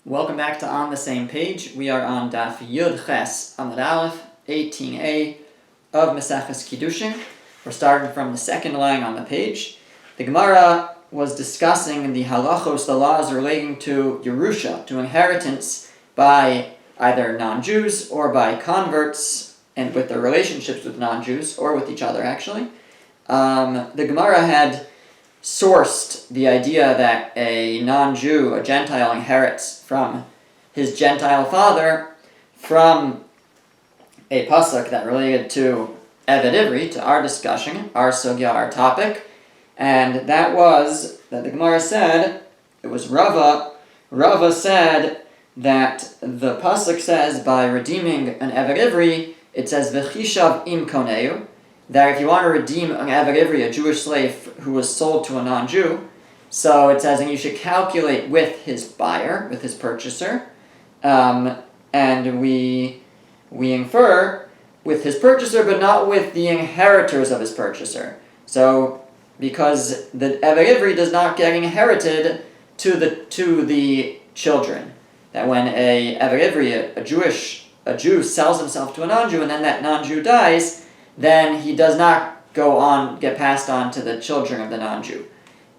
Welcome back to On the Same Page. We are on Daf Yud Ches Amud Aleph 18a of Maseches Kiddushin. We're starting from the second line on the page. The Gemara was discussing the halachos, the laws relating to Yerusha, to inheritance by either non-Jews or by converts, and with their relationships with non-Jews, or with each other actually. The Gemara had sourced the idea that a non-Jew, a Gentile, inherits from his Gentile father from a pasuk that related to Eved Ivri, to our discussion, our sugya, our topic, and that was that the Gemara said, it was Rava said that the pasuk says by redeeming an Eved Ivri, it says v'chishav im koneu, that if you want to redeem an Eved Ivri, a Jewish slave who was sold to a non-Jew, so it says, and you should calculate with his buyer, with his purchaser, and we infer with his purchaser, but not with the inheritors of his purchaser. So, because the Eved Ivri does not get inherited to the children, that when a Eved Ivri, a Jew sells himself to a non-Jew, and then that non-Jew dies, then he does not get passed on to the children of the non-Jew.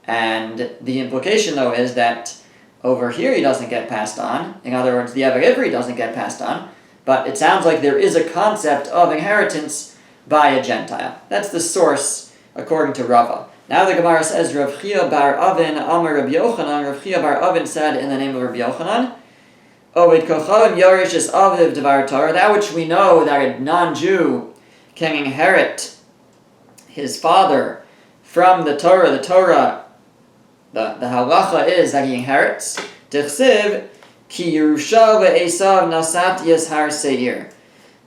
And the implication, though, is that over here he doesn't get passed on. In other words, the Eved Ivri doesn't get passed on. But it sounds like there is a concept of inheritance by a Gentile. That's the source, according to Rava. Now the Gemara says, Rav Chia bar Avin Amar Rabbi Yochanan. Rav Chia bar Avin said in the name of Rabbi Yochanan, Ovid kochalim yarish es aviv devar Torah. That which we know that a non-Jew can inherit his father from the Torah. The Torah, the halacha is that he inherits. Tichsiv ki Yerusha ve'esav nasat yeshar seir.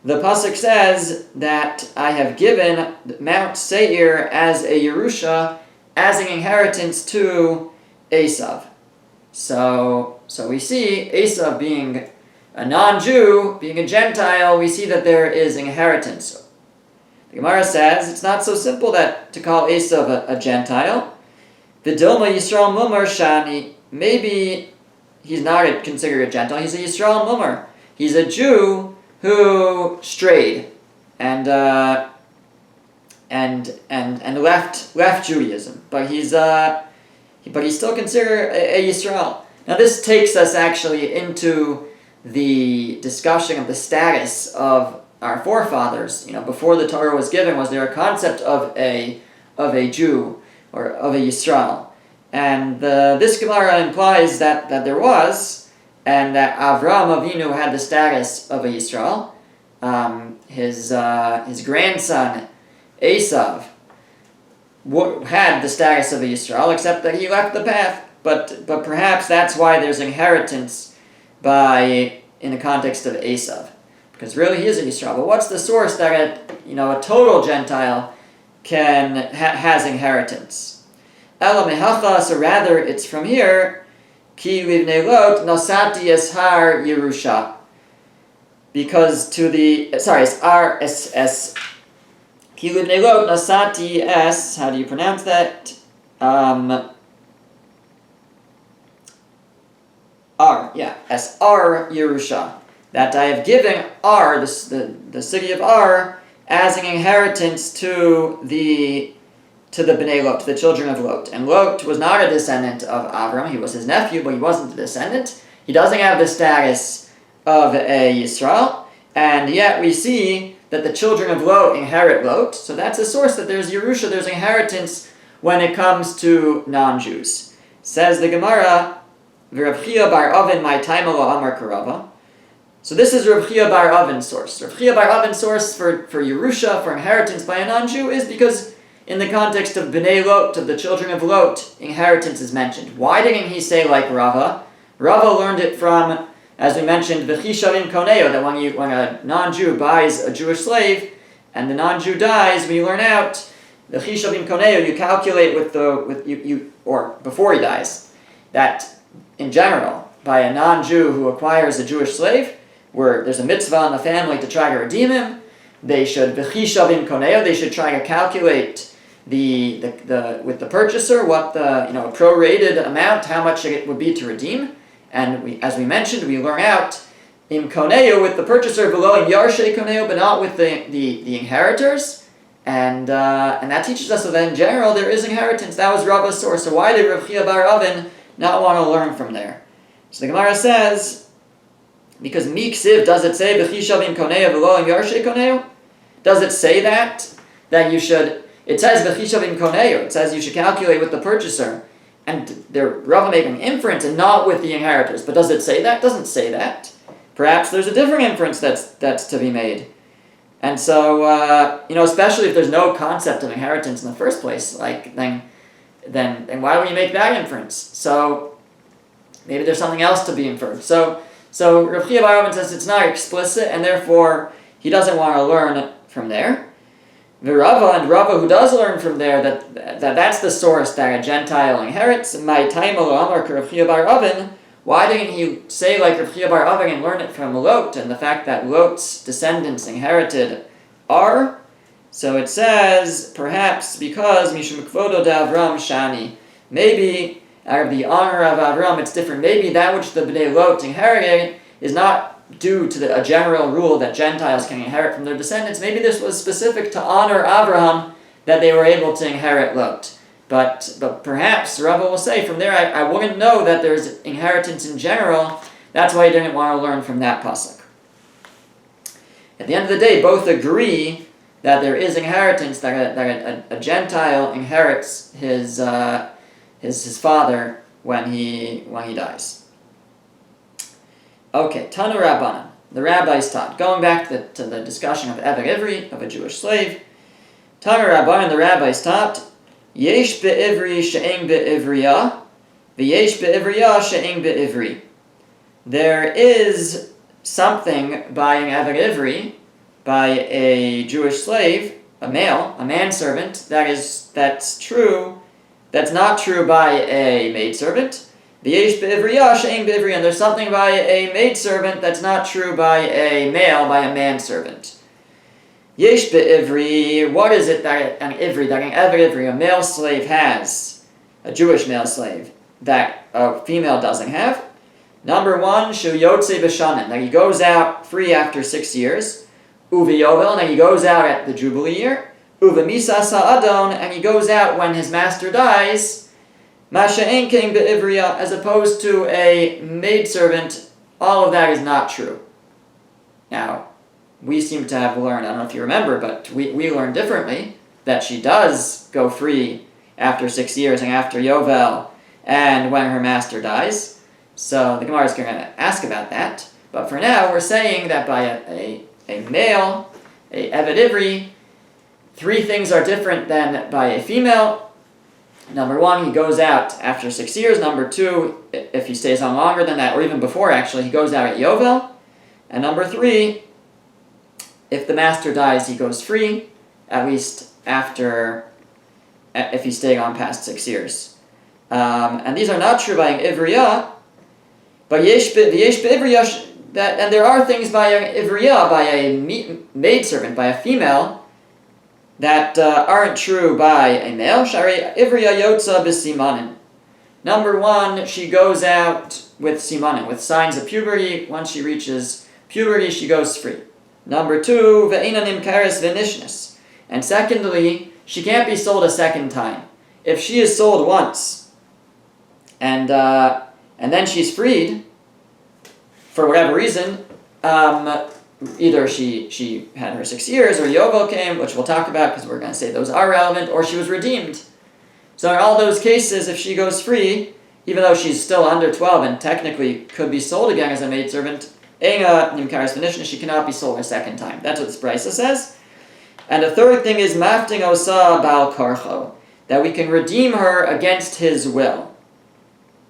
The pasuk says that I have given Mount Seir as a Yerusha, as an inheritance to Esav. So we see Esav being a non-Jew, being a Gentile, we see that there is inheritance. The Gemara says it's not so simple that to call Esav a Gentile. V'dilma Yisrael Mumar Shani. Maybe he's not considered a Gentile. He's a Yisrael Mumar. He's a Jew who strayed and left Judaism, but he's still considered a Yisrael. Now this takes us actually into the discussion of the status of our forefathers. Before the Torah was given, was there a concept of a Jew or of a Yisrael? And this Gemara implies that there was, and that Avraham Avinu had the status of a Yisrael. His grandson Esav had the status of a Yisrael, except that he left the path. But perhaps that's why there's inheritance in the context of Esav. Because really he is a Yisrael. But what's the source that a total Gentile has inheritance? Ela mehacha, so rather it's from here, ki livnei lot nasati eshar Yerusha. Because ki livnei lot nasati es, how do you pronounce that? Ar Yerusha. That I have given Ar, the city of Ar, as an inheritance to the Bnei Lot, to the children of Lot. And Lot was not a descendant of Avram. He was his nephew, but he wasn't a descendant. He doesn't have the status of a Yisrael, and yet we see that the children of Lot inherit Lot. So that's a source that there's Yerusha, there's inheritance when it comes to non-Jews. Says the Gemara, Rav Chia bar Avin my time lo amar karava. So this is Rav Chia bar Avin's source. Rav Chia bar Avin's source for Yerusha, for inheritance by a non-Jew, is because in the context of Bnei Lot, of the children of Lot, inheritance is mentioned. Why didn't he say like Rava? Rava learned it from, as we mentioned, v'chishavim koneo, that when a non-Jew buys a Jewish slave, and the non-Jew dies, we learn out, v'chishavim koneo, you calculate or before he dies, that in general, by a non-Jew who acquires a Jewish slave, where there's a mitzvah in the family to try to redeem him, they should v'chishavim koneo, they should try to calculate with the purchaser what the prorated amount, how much it would be to redeem, And as we mentioned, we learn out im koneo with the purchaser below im yarshe koneo, but not with the inheritors. And that teaches us that in general there is inheritance. That was Rava's source. So why did Rav Chia bar Avin not want to learn from there? So the Gemara says, because miksiv, does it say b'chishav im koneo below im yarshe koneo? Does it say that you should? It says b'chishav im koneo. It says you should calculate with the purchaser. And they're Rava making inference and not with the inheritors. But does it say that? It doesn't say that. Perhaps there's a different inference that's to be made. And so, especially if there's no concept of inheritance in the first place, then why would you make that inference? So maybe there's something else to be inferred. So Rav Chia bar Avin says it's not explicit, and therefore he doesn't want to learn from there. Rava, who does learn from there that's the source that a Gentile inherits. My time Rav Chia bar Avin. Why didn't he say like Rav Chia bar Avin and learn it from Lot and the fact that Lot's descendants inherited are? So it says perhaps because Mishum Kvodo de Avram Shani. Maybe out of the honor of Avram, it's different. Maybe that which the Bnei Lot inherited is not due to a general rule that Gentiles can inherit from their descendants. Maybe this was specific to honor Abraham that they were able to inherit Lot. But perhaps Rava will say from there, I wouldn't know that there's inheritance in general. That's why he didn't want to learn from that pasuk. At the end of the day, both agree that there is inheritance, that a Gentile inherits his father when he dies. Okay, Tanu Rabbanan. The rabbis taught. Going back to the discussion of Eved Ivri, of a Jewish slave. Tanu Rabbanan, the rabbis taught, Yesh be'ivri she'eng be'ivriya, v'yesh be'ivriya she'eng be'ivri. There is something by an Eved Ivri, by a Jewish slave, a manservant, that's true, that's not true by a maidservant. V'yesh be'ivriya she'eng be'ivri, and there's something by a maidservant that's not true by a manservant. Yesh be'ivri, what is it that an Eved Ivri, a male slave has, a Jewish male slave, that a female doesn't have? Number one, shu yotze b'shanin, that he goes out free after 6 years. Uviyovel, and he goes out at the Jubilee year. Uvamisas ha'adon, and he goes out when his master dies. Masha'en king be'ivriya, as opposed to a maidservant, all of that is not true. Now, we seem to have learned, I don't know if you remember, but we learned differently, that she does go free after 6 years and after Yovel and when her master dies. So the Gemara is going to ask about that. But for now, we're saying that by a male, a Eved Ivri, 3 things are different than by a female. Number one, he goes out after 6 years. Number two, if he stays on longer than that, or even before actually, he goes out at Yovel. And number 3, if the master dies, he goes free, at least after, if he stayed on past 6 years. And these are not true by an Ivriya, but yesh be'Ivriya, and there are things by an Ivriya, by a maidservant, by a female, that aren't true by a male. Shari Ivriya yotza b'simanin. Number one, she goes out with simanin, with signs of puberty. Once she reaches puberty, she goes free. Number 2, ve'ina nimkares v'nishnis. And secondly, she can't be sold a second time. If she is sold once, and then she's freed, for whatever reason, either she had her 6 years, or Yovel came, which we'll talk about because we're going to say those are relevant, or she was redeemed. So in all those cases, if she goes free, even though she's still under 12 and technically could be sold again as a maidservant, she cannot be sold a second time. That's what this Brisa says. And the third thing is mafting osa bal karcho, that we can redeem her against his will.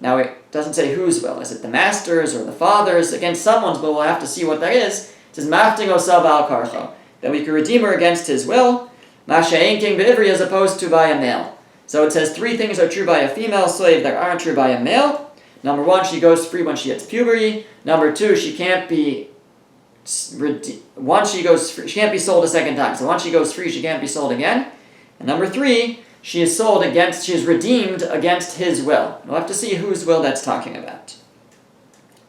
Now it doesn't say whose will. Is it the master's or the father's? Against someone's will, we'll have to see what that is. It says mafting osa bal karcho, that we can redeem her against his will. Masha'en king be'ivri, as opposed to by a male. So it says 3 things are true by a female slave that aren't true by a male. Number 1, she goes free when she hits puberty. Number 2, she can't be once she goes free, she can't be sold a second time. So once she goes free, she can't be sold again. And number 3, she is redeemed against his will. We'll have to see whose will that's talking about.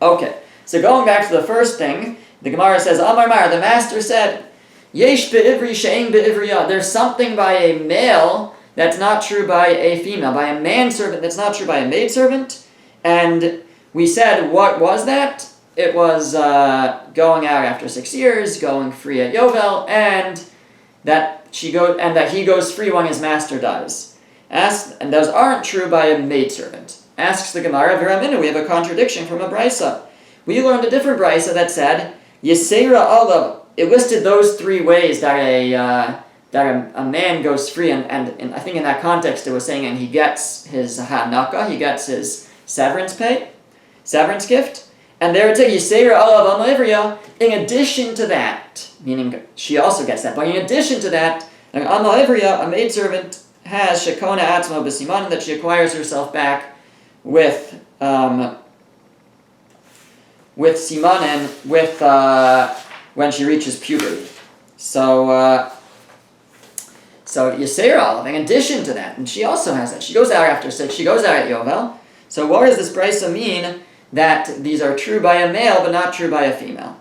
Okay, so going back to the first thing, the Gemara says, Amar Mar, the master said, Yesh be'ivri she'en be'ivriya. There's something by a male that's not true by a female, by a manservant that's not true by a maidservant. And we said, what was that? It was going out after 6 years, going free at Yovel, and that he goes free when his master dies. And those aren't true by a maidservant. Asks the Gemara, Viraminu, we have a contradiction from a brisa. We learned a different brisa that said, Yisera olav. It listed those 3 ways that a man goes free, and I think in that context it was saying, and he gets his hanaka, he gets his severance gift. And there it said, Yisera olav amalivriya. In addition to that, meaning she also gets that, but in addition to that, an amalivriya, a maidservant, has shekona atzma b'siman, that she acquires herself back with simanim, when she reaches puberty. So Yisera olav, in addition to that, and she also has that. She goes out after 6, she goes out at Yovel. So what does this brisa mean that these are true by a male but not true by a female?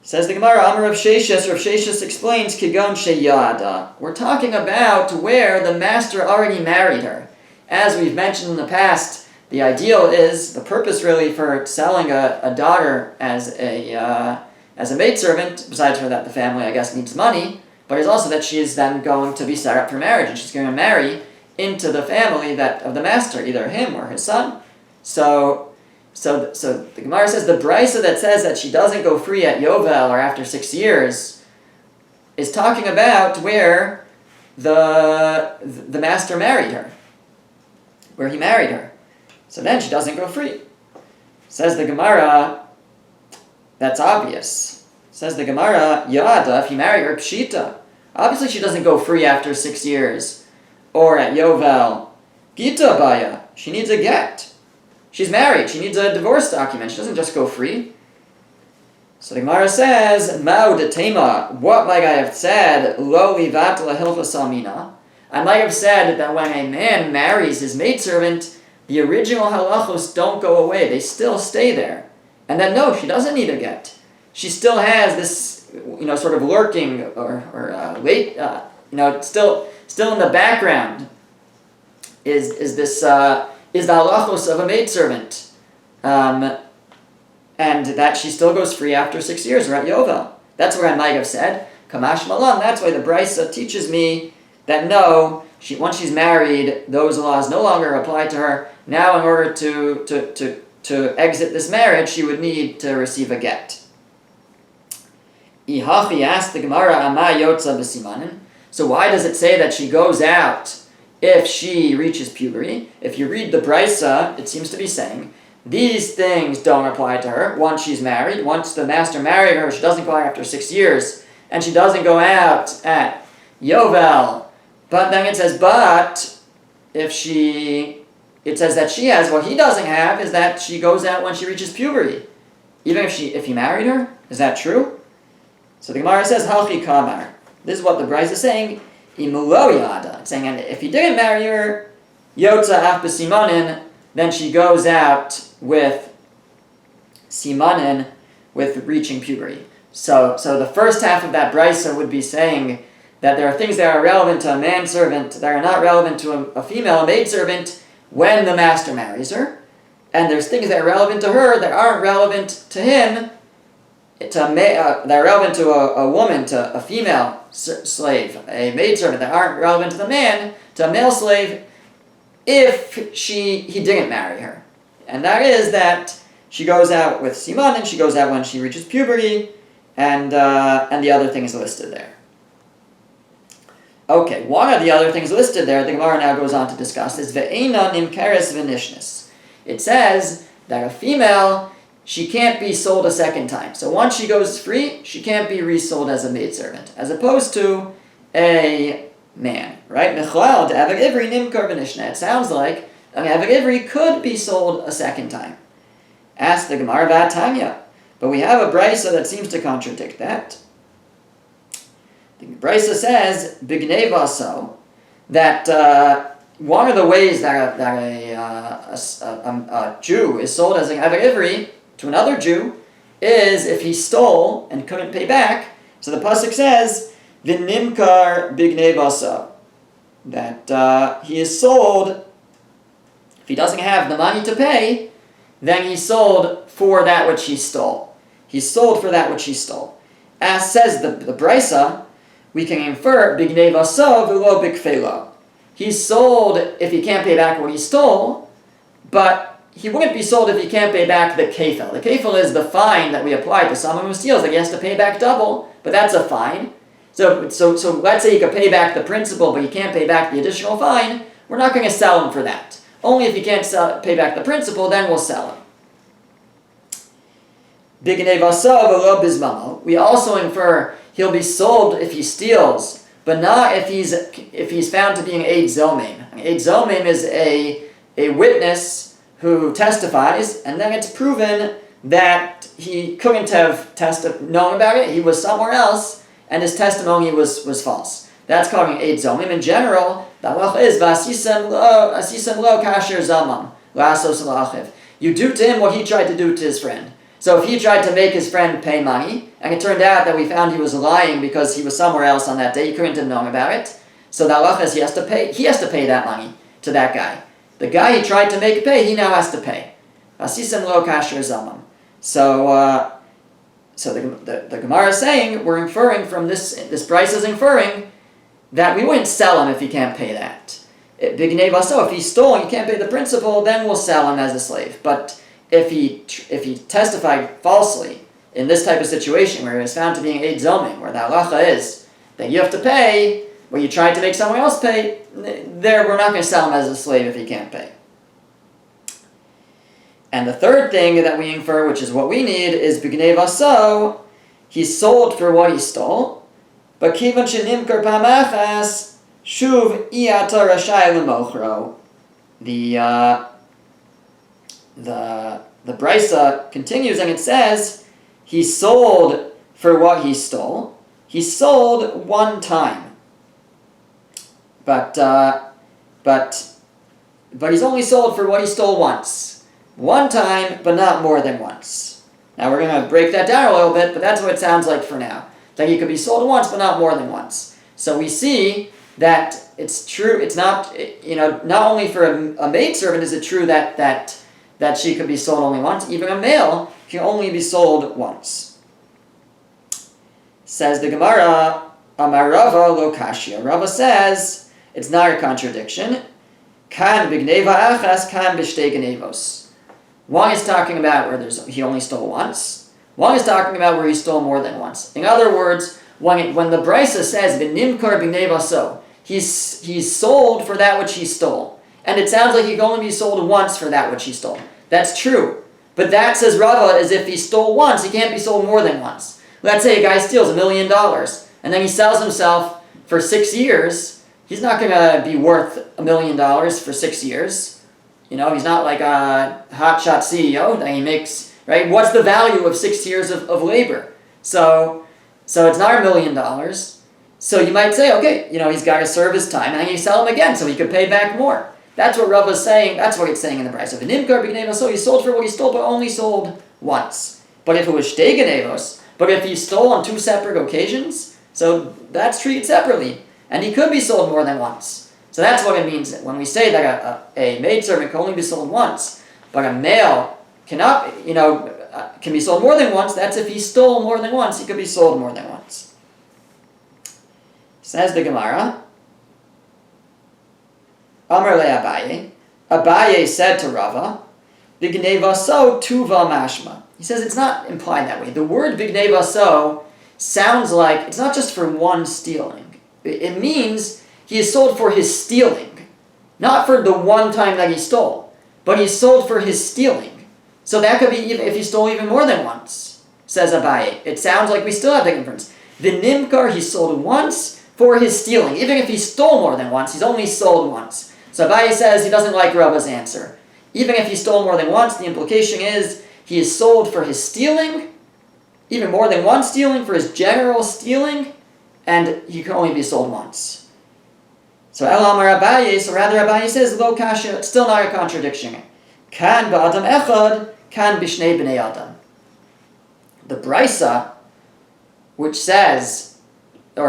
Says the Gemara, Amar Rav Sheshes explains, Kigon sheyada. We're talking about where the master already married her. As we've mentioned in the past, the ideal is, the purpose really for selling a daughter as a maidservant, besides for that the family, I guess, needs money, but is also that she is then going to be set up for marriage, and she's going to marry into the family of the master, either him or his son. So the Gemara says the brisa that says that she doesn't go free at Yovel or after 6 years is talking about where the master married her, where he married her. So then she doesn't go free. Says the Gemara, that's obvious. Says the Gemara, Yada, if he married her, Pshita. Obviously she doesn't go free after 6 years or at Yovel. Gita Baya, she needs a get. She's married, she needs a divorce document. She doesn't just go free. So the Gemara says, Mao de Tema, what might I have said? Lo livat lahilfa samina. I might have said that when a man marries his maidservant, the original halachos don't go away, they still stay there. And then no, she doesn't need a get. She still has this, sort of lurking or late, still in the background is the halachos of a maidservant. And that she still goes free after 6 years, or at Yovel. That's what I might have said. Kamash Malan, that's why the Brisa teaches me that no, once she's married, those laws no longer apply to her. Now in order to exit this marriage, she would need to receive a get. Ihachi asked the Gemara, Ama Yotza b'simanin. So why does it say that she goes out if she reaches puberty? If you read the Brisa, it seems to be saying, these things don't apply to her once she's married. Once the master married her, she doesn't go out after 6 years, and she doesn't go out at Yovel. But then it says, it says that she has, what he doesn't have is that she goes out when she reaches puberty. Even if he married her, is that true? So the Gemara says, Halchi Kamar. This is what the Brisa is saying, Imulo Yada. It's saying, and if he didn't marry her, Yotza af b'simanin, then she goes out with simanin, with reaching puberty. So the first half of that brisa would be saying that there are things that are relevant to a manservant that are not relevant to a female, a maidservant, when the master marries her. And there's things that are relevant to her that aren't relevant to him, that are relevant to a woman, to a female slave, a maidservant, that aren't relevant to the man, to a male slave, if he didn't marry her. And that is that she goes out with siman, and she goes out when she reaches puberty, and the other things listed there. Okay, one of the other things listed there, the Gemara now goes on to discuss, is ve'ena nimkeres v'nishnis. It says that a female, she can't be sold a second time. So once she goes free, she can't be resold as a maidservant, as opposed to a man, right? Mechlal de'avek ivri nimkar v'nishna. It sounds like an avek ivri could be sold a second time. Ask the Gemara v'atanya. But we have a brisa that seems to contradict that. The brisa says, Bignei vaso, that one of the ways that a Jew is sold as an Eved Ivri to another Jew is if he stole and couldn't pay back. So the pasuk says, "V'nimkar bignei vasa," that he is sold. If he doesn't have the money to pay, then he's sold for that which he stole. He's sold for that which he stole. As says the Brisa, we can infer bignei vasa v'lo bikfelo. He's sold if he can't pay back what he stole, but he wouldn't be sold if he can't pay back the kefil. The kefil is the fine that we apply to someone who steals. Like he has to pay back double, but that's a fine. So let's say he could pay back the principal, but he can't pay back the additional fine. We're not going to sell him for that. Only if he can't pay back the principal, then we'll sell him. Bignei vasa v'lo bizmamo. We also infer he'll be sold if he steals, but not if he's found to be an Eid Zomim. An Eid Zomim is a witness who testifies, and then it's proven that he couldn't have known about it. He was somewhere else, and his testimony was false. That's called an Eid Zomim. In general, the halacha is v'asisem lo kasher zamam la'asos la'achiv. You do to him what he tried to do to his friend. So if he tried to make his friend pay money, and it turned out that we found he was lying because he was somewhere else on that day, he couldn't have known about it, so the halacha is he has to pay that money to that guy. The guy he tried to make pay, he now has to pay. Asisem lo kasher zamam. So the Gemara is saying, we're inferring from this price is inferring that we wouldn't sell him if he can't pay that. Bignei vasa, if he stole and he can't pay the principal, then we'll sell him as a slave. But if he testified falsely in this type of situation where he was found to be an Eid Zomim, where the halacha is that you have to pay, where you tried to make someone else pay, there we're not going to sell him as a slave if he can't pay. And the third thing that we infer, which is what we need, is bignei vaso, he's sold for what he stole, but kivan shenimkar pamachas shuv iyata rashai lemochro. The Brisa continues and it says, he sold for what he stole. He sold one time. But he's only sold for what he stole once. One time, but not more than once. Now we're going to break that down a little bit, but that's what it sounds like for now. That he could be sold once, but not more than once. So we see that it's true, it's not, not only for a maidservant is it true that she could be sold only once, even a male can only be sold once. Says the Gemara, Amar Rava lo kashya. Rava says, it's not a contradiction. Kan bigneva achas, kan b'shtei gnevos. One is talking about where he only stole once. One is talking about where he stole more than once. In other words, when the Brisa says, v'nimkar bigneva so, he's sold for that which he stole. And it sounds like he can only be sold once for that which he stole. That's true. But that, says Rava, is if he stole once, he can't be sold more than once. Let's say a guy steals $1 million, and then he sells himself for 6 years. He's not going to be worth $1 million for 6 years. He's not like a hotshot CEO that he makes, right? What's the value of 6 years of labor? So it's not $1 million. So you might say, okay, he's got to serve his time, and then you sell him again so he could pay back more. That's what Rav is saying. That's what it's saying in the Brisa. So he sold for what he stole, but only sold once. But if it was shtei genevos, but if he stole on 2 separate occasions, so that's treated separately, and he could be sold more than once. So that's what it means when we say that a maidservant can only be sold once, but a male cannot, can be sold more than once. That's if he stole more than once, he could be sold more than once. Says the Gemara. Amar le Abaye. Abaye said to Rava, Bignei vaso tuva mashma. He says it's not implied that way. The word bignei vaso sounds like it's not just for one stealing. It means he is sold for his stealing. Not for the one time that he stole, but he's sold for his stealing. So that could be even if he stole even more than once, says Abaye. It sounds like we still have the inference. The nimkar, he sold once for his stealing. Even if he stole more than once, he's only sold once. So Abaye says he doesn't like Rava's answer. Even if he stole more than once, the implication is he is sold for his stealing, even more than one stealing, for his general stealing, and he can only be sold once. So El Amar Abaye, so rather Abaye says, Lo kasha, it's still not a contradiction. Kan ba'adam echad, kan bishnei b'nei adam. The Brisa, which says, the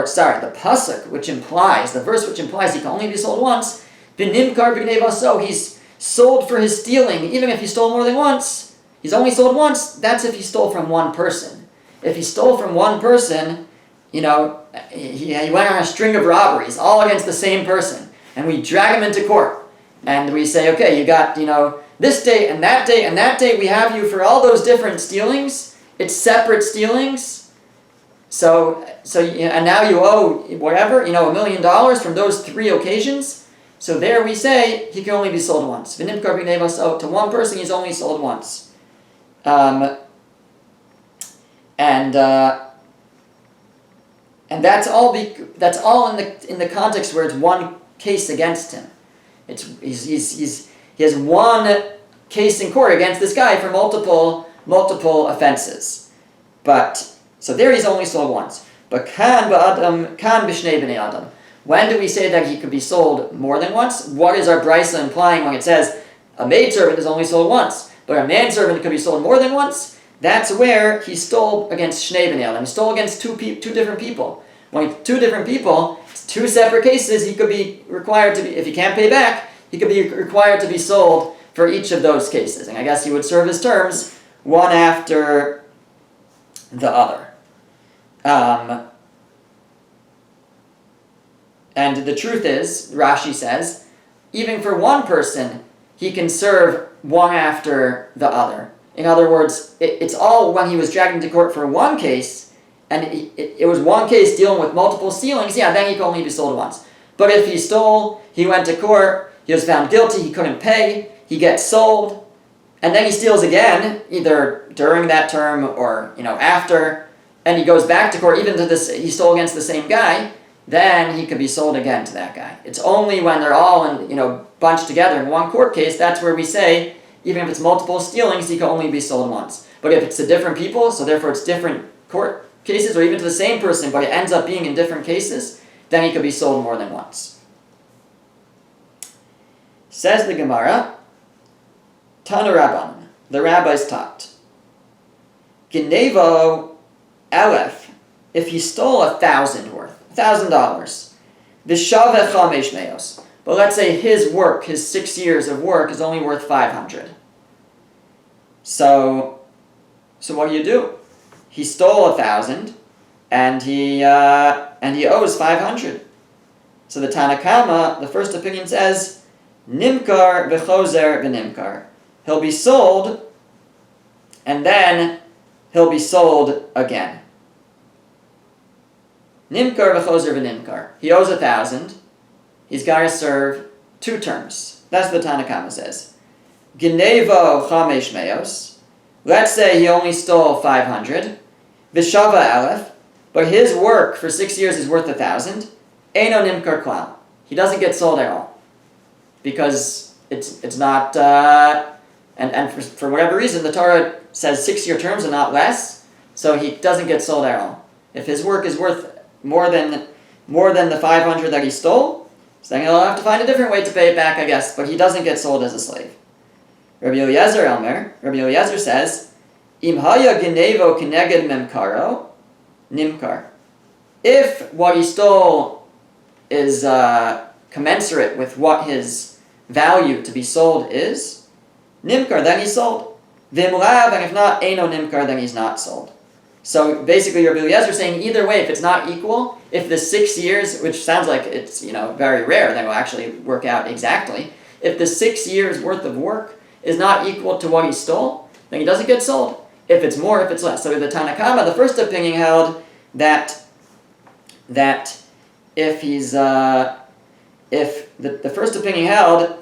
pasuk, which implies, the verse which implies he can only be sold once, v'nimkar b'gnei vaso, he's sold for his stealing, even if he stole more than once. He's only sold once, that's if he stole from one person. If he stole from one person, he went on a string of robberies, all against the same person, and we drag him into court, and we say, okay, you got, this date and that date and that date, we have you for all those different stealings. It's separate stealings. So and now you owe whatever, $1 million from those 3 occasions. So there we say he can only be sold once. To one person, he's only sold once. And that's all in the context where it's one case against him. He has one case in court against this guy for multiple offenses. But so there he's only sold once. But kan b'shnei b'nei adam. When do we say that he could be sold more than once? What is our brisa implying when it says a maidservant is only sold once, but a manservant could be sold more than once? That's where he stole against shnei b'nei adam. He stole against two different people. When 2 different people, it's 2 separate cases, he could be required to be, if he can't pay back, he could be required to be sold for each of those cases. And I guess he would serve his terms one after the other. And the truth is, Rashi says, even for one person, he can serve one after the other. In other words, it's all when he was dragged into court for one case, and it was one case dealing with multiple stealings, then he can only be sold once. But if he stole, he went to court, he was found guilty, he couldn't pay, he gets sold, and then he steals again, either during that term or after, and he goes back to court, even to this, he stole against the same guy, then he could be sold again to that guy. It's only when they're all bunched together in one court case, that's where we say, even if it's multiple stealings, he can only be sold once. But if it's to different people, so therefore it's different court cases, or even to the same person, but it ends up being in different cases, then he could be sold more than once. Says the Gemara, Tana Rabban, the rabbis taught, Genevo Aleph, if he stole 1,000 worth, $1,000, V'shaveh chamesh meos, but let's say his 6 years of work is only worth 500. So what do? He stole 1,000, and he owes 500. So the Tanakama, the first opinion says, Nimkar v'chozer v'nimkar. He'll be sold, and then he'll be sold again. Nimkar v'chozer v'nimkar. He owes 1,000. He's got to serve 2 terms. That's what the Tanakama says. Genevo chamesh meos. Let's say he only stole 500. V'shava aleph. But his work for 6 years is worth 1,000. Eino nimkar klal. He doesn't get sold at all. Because it's not... And for whatever reason, the Torah says 6-year terms and not less. So he doesn't get sold at all. If his work is worth more than the 500 that he stole, so then he'll have to find a different way to pay it back, I guess, but he doesn't get sold as a slave. Rabbi Eliezer says, Im haya genevo keneged memkaro, nimkar. If what he stole is commensurate with what his value to be sold is, nimkar, then he's sold. Vimlav, and if not, eino nimkar, then he's not sold. So basically, Rabbi Eliezer is saying either way, if it's not equal, if the 6 years, which sounds like it's very rare, then it will actually work out exactly. If the 6 years worth of work is not equal to what he stole, then he doesn't get sold. If it's more, if it's less. So the Tanakama, the first opinion held that if he's if the first opinion held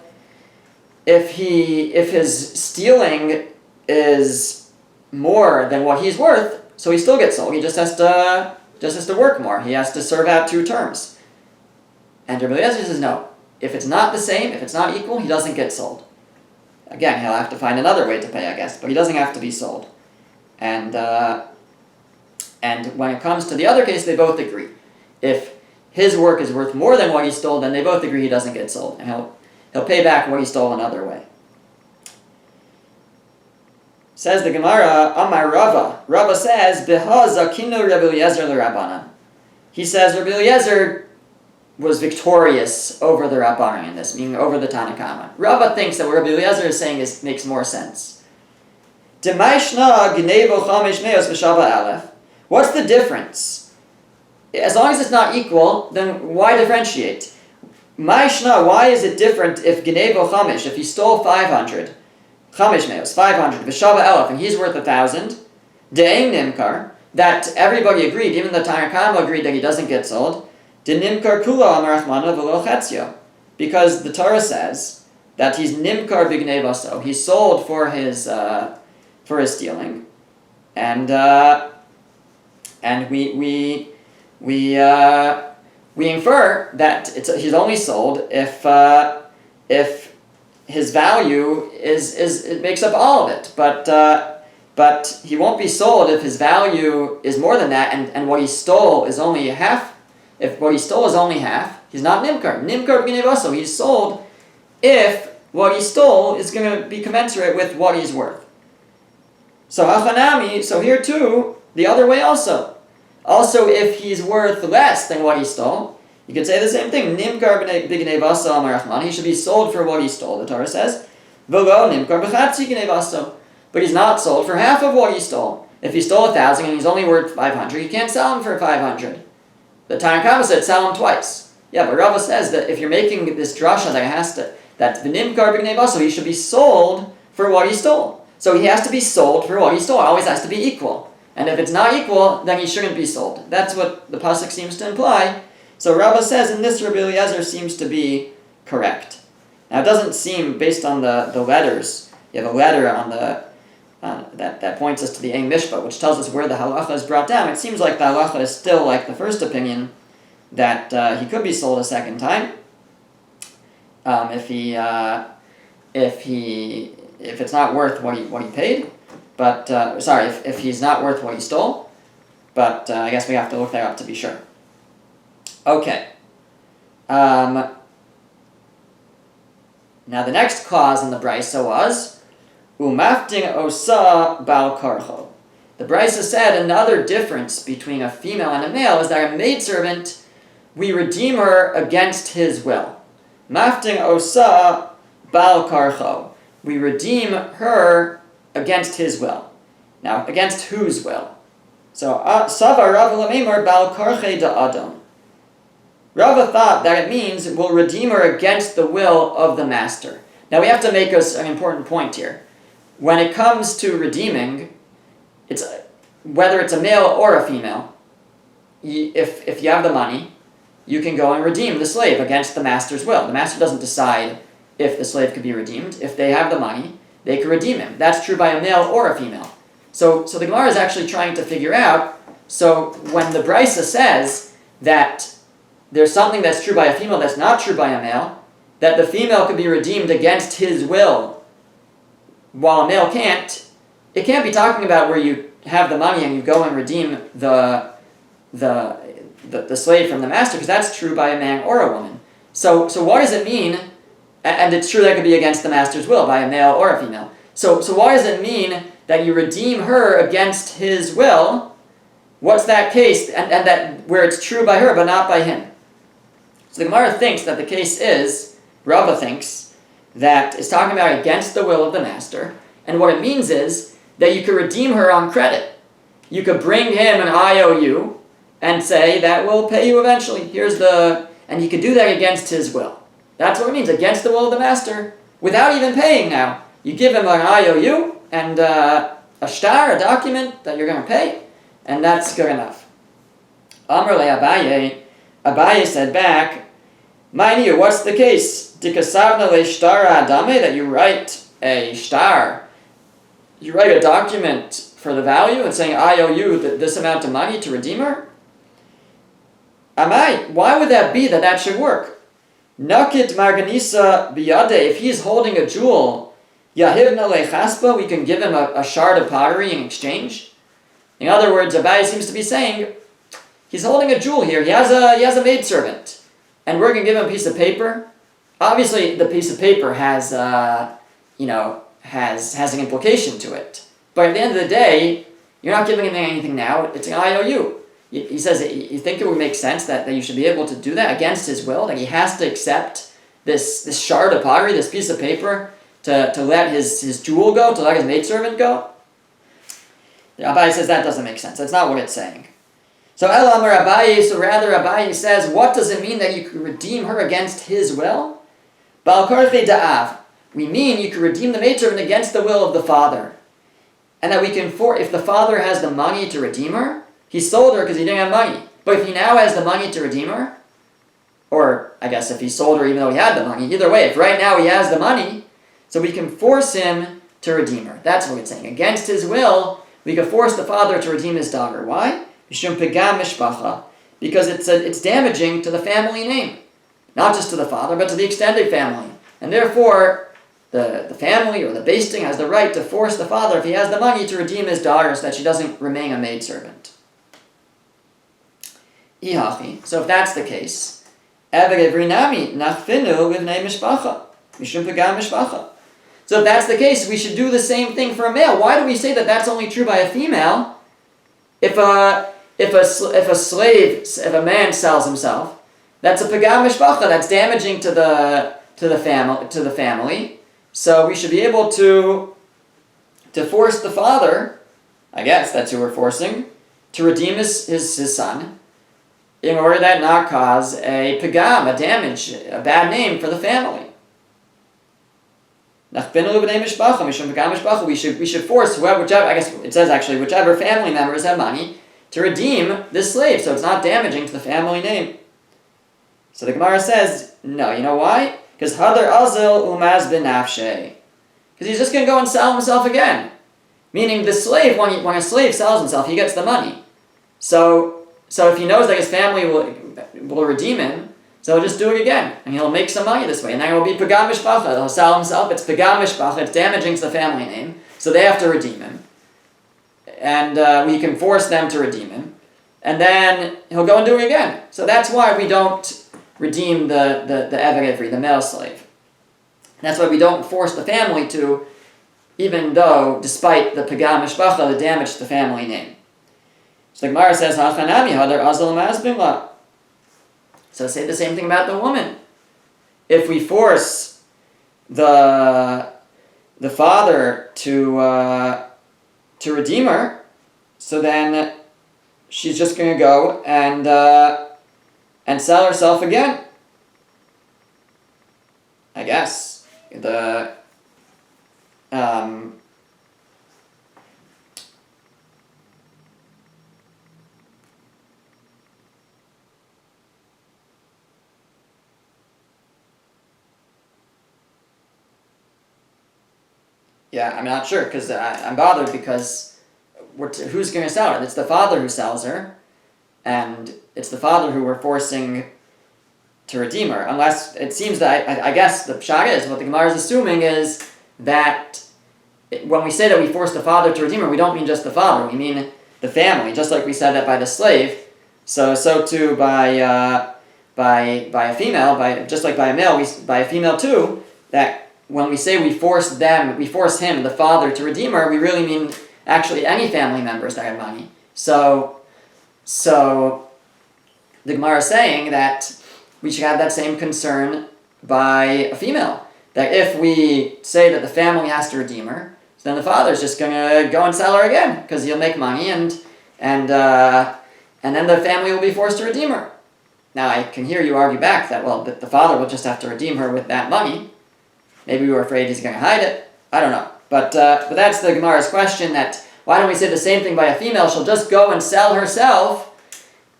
if his stealing is more than what he's worth, so he still gets sold. He just has to work more. He has to serve out 2 terms. And Rabbi Eliezer says no. If it's not the same, if it's not equal, he doesn't get sold. Again, he'll have to find another way to pay, I guess, but he doesn't have to be sold. And when it comes to the other case, they both agree. If his work is worth more than what he stole, then they both agree he doesn't get sold, and he'll pay back what he stole another way. Says the Gemara, Amar Rava. Rava says, Beha zakinu Rabbi Eliezer l'Rabbanan. He says Rabbi Eliezer was victorious over the Rabbanan in this, meaning over the Tanna Kama. Rava thinks that what Rabbi Eliezer is saying makes more sense. Demaishna gnevo chamesh meos b'shava aleph. What's the difference? As long as it's not equal, then why differentiate? Maishna, why is it different if gnevo chamesh, if he stole 500, chamesh meos, 500, b'shava aleph, and he's worth 1,000, de'eng nimkar, that everybody agreed, even the Tanna Kama agreed that he doesn't get sold, de nimkar kulo amar Rachmana v'lo chetzio, because the Torah says that he's nimkar b'gnevaso, he's sold for his stealing, and we infer that he's only sold if his value it makes up all of it, but he won't be sold if his value is more than that, and what he stole is only half. If what he stole is only half, he's not nimkar. Nimkar b'gnevaso, he's sold if what he stole is going to be commensurate with what he's worth. So Hachanami, so here too, the other way also. Also, if he's worth less than what he stole, you could say the same thing. Nimkar b'gnevaso amar Rachmana, he should be sold for what he stole, the Torah says. V'lo nimkar b'chatzi gnevaso. But he's not sold for half of what he stole. If he stole 1,000 and he's only worth 500, you can't sell him for 500. The Tanna Kama said sell him twice. Yeah, but Rava says that if you're making this drasha that the nimkar b'gnevaso, he should be sold for what he stole. So he has to be sold for what he stole. It always has to be equal. And if it's not equal, then he shouldn't be sold. That's what the pasuk seems to imply. So Rava says in this, Rabbi Eliezer seems to be correct. Now it doesn't seem, based on the letters, you have a letter on that points us to the Ein Mishpat, which tells us where the halacha is brought down. It seems like the halacha is still like the first opinion, that he could be sold a second time if it's not worth what he paid, but if he's not worth what he stole. But I guess we have to look that up to be sure. Okay. Now the next clause in the brisa was umafting osa bal karcho. The brisa said another difference between a female and a male is that a maidservant, we redeem her against his will. Mafting osa bal karcho. We redeem her against his will. Now, against whose will? So, Sava Rava Lamemar Bal Karche da Adam. Rava thought that it means we'll redeem her against the will of the master. Now, we have to make us an important point here. When it comes to redeeming, whether it's a male or a female, if you have the money, you can go and redeem the slave against the master's will. The master doesn't decide if the slave could be redeemed. If they have the money, they can redeem him. That's true by a male or a female. So the Gemara is actually trying to figure out, so when the Brisa says that there's something that's true by a female that's not true by a male, that the female could be redeemed against his will, while a male can't, it can't be talking about where you have the money and you go and redeem the slave from the master, because that's true by a man or a woman. So what does it mean? And it's true that could be against the master's will by a male or a female. So what does it mean that you redeem her against his will? What's that case? And that where it's true by her but not by him. So the Gemara thinks that the case is, Rava thinks, that it's talking about against the will of the master. And what it means is that you could redeem her on credit. You could bring him an IOU and say that we'll pay you eventually. And you could do that against his will. That's what it means, against the will of the master, without even paying now. You give him an IOU and a shtar, a document that you're going to pay, and that's good enough. Amr le Abaye said back, mind you, what's the case? Dikasavna le shtara adame, that you write a shtar, you write a document for the value and saying IOU this amount of money to redeem her? Amai, why would that be that should work? Nakit marganisa biyade, if he's holding a jewel, yahivna lechaspa, we can give him a shard of pottery in exchange. In other words, Abai seems to be saying, he's holding a jewel here. He has a maidservant, and we're going to give him a piece of paper. Obviously, the piece of paper has an implication to it. But at the end of the day, you're not giving him anything now. It's an IOU. He says, you think it would make sense that you should be able to do that against his will, that he has to accept this shard of pottery, this piece of paper, to let his jewel go, to let his maidservant go? The Abaye says that doesn't make sense. That's not what it's saying. So Elamar Abaye, so rather Abaye says, what does it mean that you could redeem her against his will? Bal Karfe Da'av. We mean you could redeem the maidservant against the will of the father. And that we can, if the father has the money to redeem her, he sold her because he didn't have money. But if he now has the money to redeem her, or I guess if he sold her even though he had the money, either way, if right now he has the money, so we can force him to redeem her. That's what it's saying. Against his will, we can force the father to redeem his daughter. Why? Because it's damaging to the family name. Not just to the father, but to the extended family. And therefore, the family or the basting has the right to force the father, if he has the money, to redeem his daughter so that she doesn't remain a maidservant. So if that's the case, so if that's the case, we should do the same thing for a male. Why do we say that that's only true by a female? If a man sells himself, that's a pagam mishpacha. That's damaging to the family. So we should be able to force the father, I guess that's who we're forcing, to redeem his son, in order that not cause a pagam, a damage, a bad name for the family. We should force whichever, I guess it says actually, whichever family members have money to redeem this slave, so it's not damaging to the family name. So the Gemara says, no, you know why? Because hadar azil umaz binafshe. Because he's just going to go and sell himself again. Meaning the slave, when a slave sells himself, he gets the money. So if he knows that his family will redeem him, so he'll just do it again, and he'll make some money this way, and then it will be pagam mishpacha. He'll sell himself. It's pagam mishpacha. It's damaging to the family name, so they have to redeem him, and we can force them to redeem him, and then he'll go and do it again. So that's why we don't redeem the eved ivri, the male slave. And that's why we don't force the family to, even though, despite the pagam mishpacha, the damage to the family name. So the Gemara says, "Hachanami hadar azal ma'azbimla." So say the same thing about the woman. If we force the father to redeem her, so then she's just going to go and sell herself again. I guess yeah, I'm not sure, because I'm bothered because who's going to sell her? It's the father who sells her, and it's the father who we're forcing to redeem her. Unless it seems that, I guess the pshat is, what the Gemara is assuming is that when we say that we force the father to redeem her, we don't mean just the father, we mean the family, just like we said that by the slave. So too by a female, just like by a male, by a female too, that when we say we force him, the father, to redeem her, we really mean actually any family members that have money. So the Gemara is saying that we should have that same concern by a female. That if we say that the family has to redeem her, then the father's just going to go and sell her again, because he'll make money, and then the family will be forced to redeem her. Now I can hear you argue back that, well, the father will just have to redeem her with that money. Maybe we were afraid he's going to hide it. I don't know. But that's the Gemara's question, that why don't we say the same thing by a female? She'll just go and sell herself,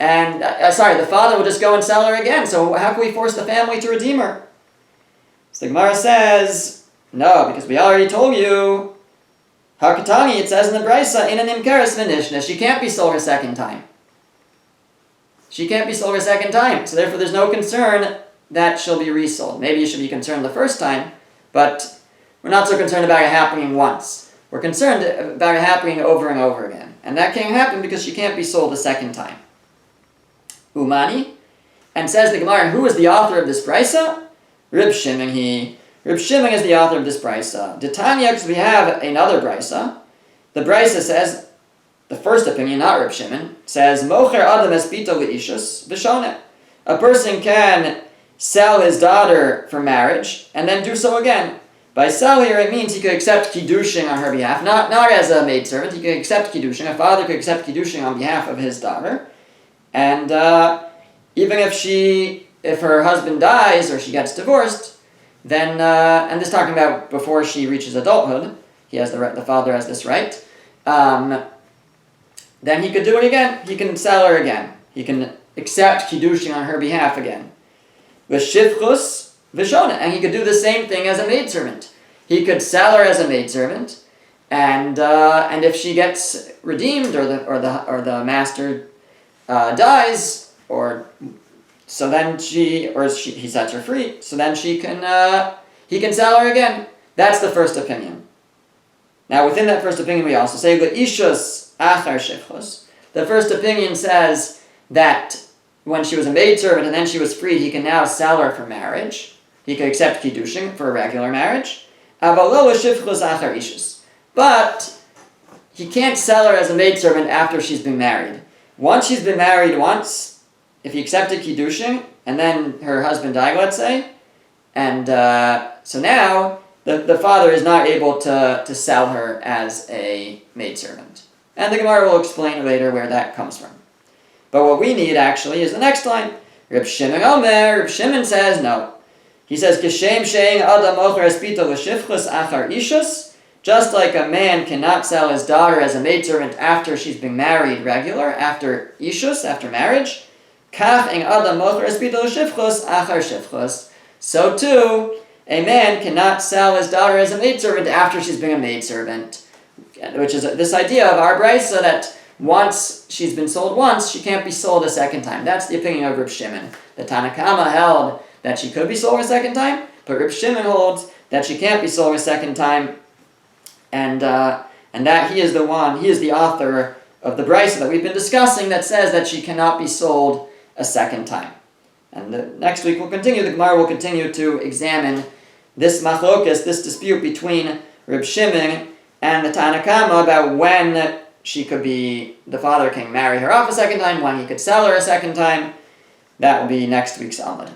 and, the father will just go and sell her again. So how can we force the family to redeem her? So the Gemara says, no, because we already told you, Hakatani, it says in the Brisa, in an imkeres v'nishna, she can't be sold a second time. She can't be sold a second time. So therefore there's no concern that she'll be resold. Maybe you should be concerned the first time, but we're not so concerned about it happening once. We're concerned about it happening over and over again. And that can't happen because she can't be sold a second time. Umani, and says the Gemara, who is the author of this brisa? Reb Shimon he. Reb Shimon is the author of this brisa. D'Tanya, because we have another brisa. The brisa says, the first opinion, not Reb Shimon, says, Mocher Adam espito leishus v'shoneh. A person can sell his daughter for marriage and then do so again. By sell here, it means he could accept Kiddushin on her behalf, not as a maidservant. He could accept Kiddushin. A father could accept Kiddushin on behalf of his daughter. And even if her husband dies or she gets divorced, then, and this is talking about before she reaches adulthood, the father has this right, then he could do it again. He can sell her again. He can accept Kiddushin on her behalf again. V'shifchus v'shoneh, and he could do the same thing as a maidservant. He could sell her as a maidservant, and if she gets redeemed or the master dies, he sets her free, so then he can sell her again. That's the first opinion. Now within that first opinion we also say leishus achar shifchus. The first opinion says that when she was a maidservant and then she was free, he can now sell her for marriage. He could accept Kiddushin for a regular marriage. But he can't sell her as a maidservant after she's been married. Once she's been married once, if he accepted Kiddushin, and then her husband died, let's say, and so now the father is not able to sell her as a maidservant. And the Gemara will explain later where that comes from. But what we need actually is the next line. Reb Shimon Omer, Reb Shimon says no. He says, Kishem she'ein adam ocher espito l'shifchus achar ishus. Just like a man cannot sell his daughter as a maidservant after she's been married regular, after ishus, after marriage, kach ein adam ocher espito l'shifchus achar shifchus. So too, a man cannot sell his daughter as a maidservant after she's been a maidservant. Which is this idea of our brisa that once she's been sold once, she can't be sold a second time. That's the opinion of Reb Shimon. The Tanna Kama held that she could be sold a second time, but Reb Shimon holds that she can't be sold a second time, and that he is the author of the brisa that we've been discussing that says that she cannot be sold a second time. And next week the Gemara will continue to examine this machlokas, this dispute between Reb Shimon and the Tanna Kama about when the father can marry her off a second time, when he could sell her a second time. That will be next week's Amud.